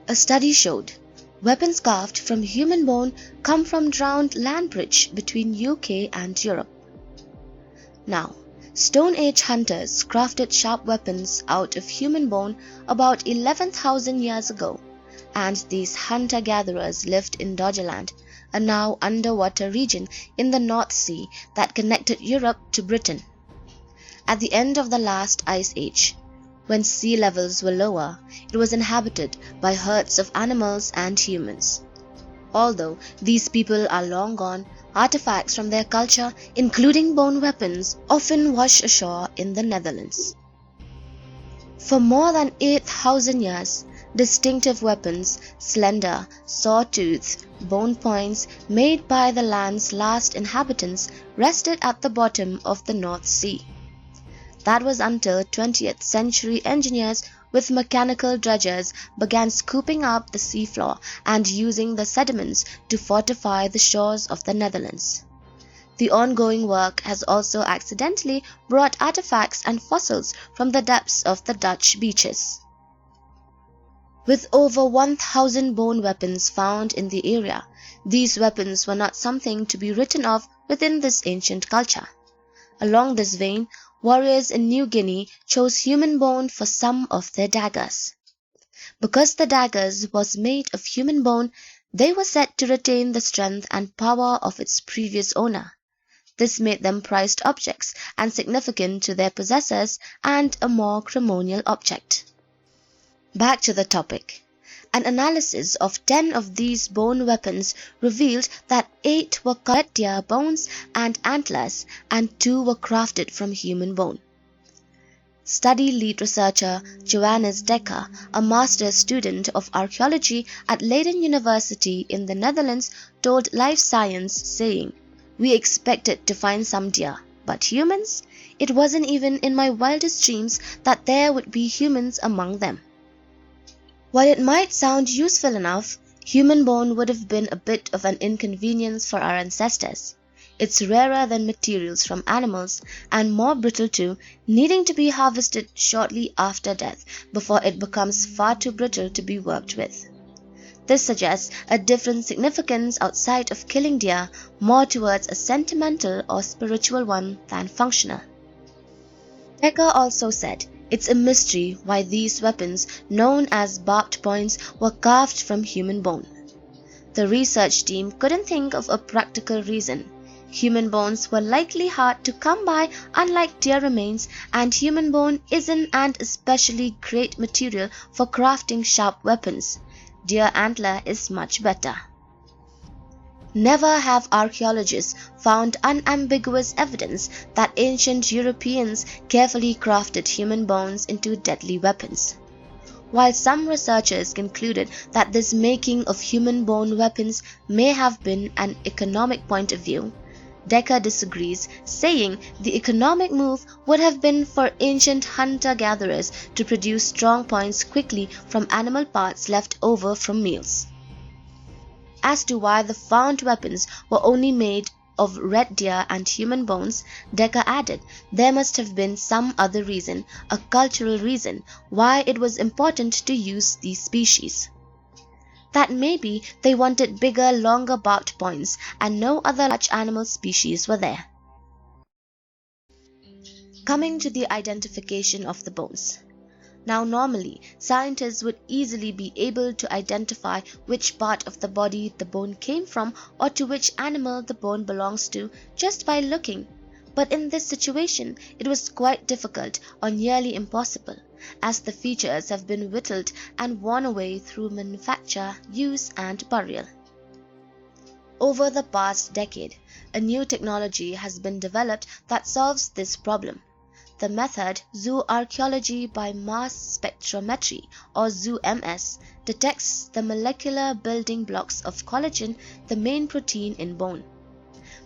A study showed weapons carved from human bone come from drowned land bridge between UK and Europe. Now, Stone Age hunters crafted sharp weapons out of human bone about 11,000 years ago, and these hunter-gatherers lived in Doggerland, a now underwater region in the North Sea that connected Europe to Britain. At the end of the last ice age, when sea levels were lower, it was inhabited by herds of animals and humans. Although these people are long gone, artifacts from their culture, including bone weapons, often wash ashore in the Netherlands. For more than 8,000 years, distinctive weapons, slender, saw-toothed, bone points made by the land's last inhabitants rested at the bottom of the North Sea. That was until 20th century engineers with mechanical dredgers began scooping up the seafloor and using the sediments to fortify the shores of the Netherlands. The ongoing work has also accidentally brought artifacts and fossils from the depths of the Dutch beaches. With over 1,000 bone weapons found in the area, these weapons were not something to be written off within this ancient culture. Along this vein, warriors in New Guinea chose human bone for some of their daggers. Because the daggers was made of human bone, they were said to retain the strength and power of its previous owner. This made them prized objects and significant to their possessors and a more ceremonial object. Back to the topic. An analysis of 10 of these bone weapons revealed that 8 were red deer bones and antlers, and 2 were crafted from human bone. Study lead researcher Johannes Dekker, a master's student of archaeology at Leiden University in the Netherlands, told Life Science, saying, "We expected to find some deer, but humans? It wasn't even in my wildest dreams that there would be humans among them." While it might sound useful enough, human bone would have been a bit of an inconvenience for our ancestors. It's rarer than materials from animals and more brittle too, needing to be harvested shortly after death before it becomes far too brittle to be worked with. This suggests a different significance outside of killing deer, more towards a sentimental or spiritual one than functional. Dekker also said, "It's a mystery why these weapons, known as barbed points, were carved from human bone." The research team couldn't think of a practical reason. Human bones were likely hard to come by, unlike deer remains, and human bone isn't an especially great material for crafting sharp weapons. Deer antler is much better. Never have archaeologists found unambiguous evidence that ancient Europeans carefully crafted human bones into deadly weapons. While some researchers concluded that this making of human bone weapons may have been an economic point of view, Dekker disagrees, saying the economic move would have been for ancient hunter-gatherers to produce strong points quickly from animal parts left over from meals. As to why the found weapons were only made of red deer and human bones, Dekker added there must have been some other reason, a cultural reason, why it was important to use these species. That maybe they wanted bigger, longer barbed points and no other large animal species were there. Coming to the identification of the bones. Now normally, scientists would easily be able to identify which part of the body the bone came from or to which animal the bone belongs to just by looking. But in this situation, it was quite difficult or nearly impossible, as the features have been whittled and worn away through manufacture, use and burial. Over the past decade, a new technology has been developed that solves this problem. The method zooarchaeology by mass spectrometry, or ZooMS, detects the molecular building blocks of collagen, the main protein in bone.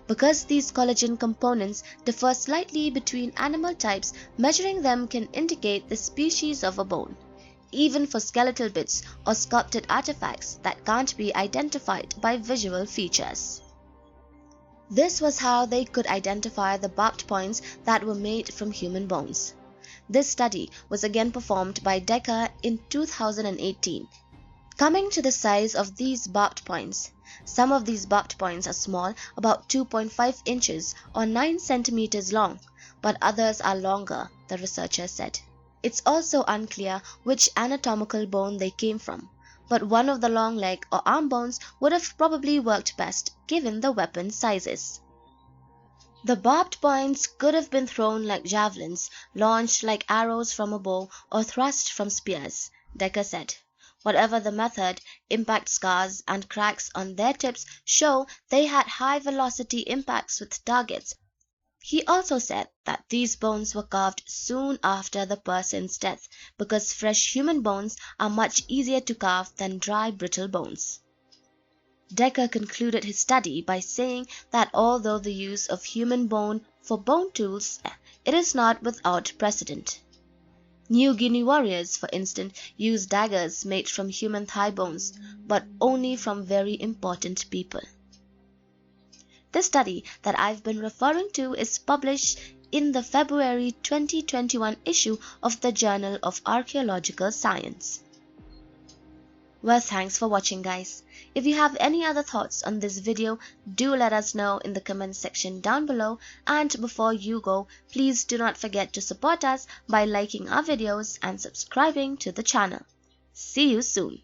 Because these collagen components differ slightly between animal types, measuring them can indicate the species of a bone, even for skeletal bits or sculpted artifacts that can't be identified by visual features. This was how they could identify the barbed points that were made from human bones. This study was again performed by Dekker in 2018. Coming to the size of these barbed points, some of these barbed points are small, about 2.5 inches or 9 centimeters long, but others are longer, the researchers said. It's also unclear which anatomical bone they came from, but one of the long leg or arm bones would have probably worked best given the weapon sizes. The barbed points could have been thrown like javelins, launched like arrows from a bow, or thrust from spears, Decker said. Whatever the method, impact scars and cracks on their tips show they had high-velocity impacts with targets. He also said that these bones were carved soon after the person's death because fresh human bones are much easier to carve than dry, brittle bones. Decker concluded his study by saying that although the use of human bone for bone tools, it is not without precedent. New Guinea warriors, for instance, used daggers made from human thigh bones, but only from very important people. The study that I've been referring to is published in the February 2021 issue of the Journal of Archaeological Science. Well, thanks for watching, guys. If you have any other thoughts on this video, do let us know in the comment section down below, and before you go, please do not forget to support us by liking our videos and subscribing to the channel. See you soon.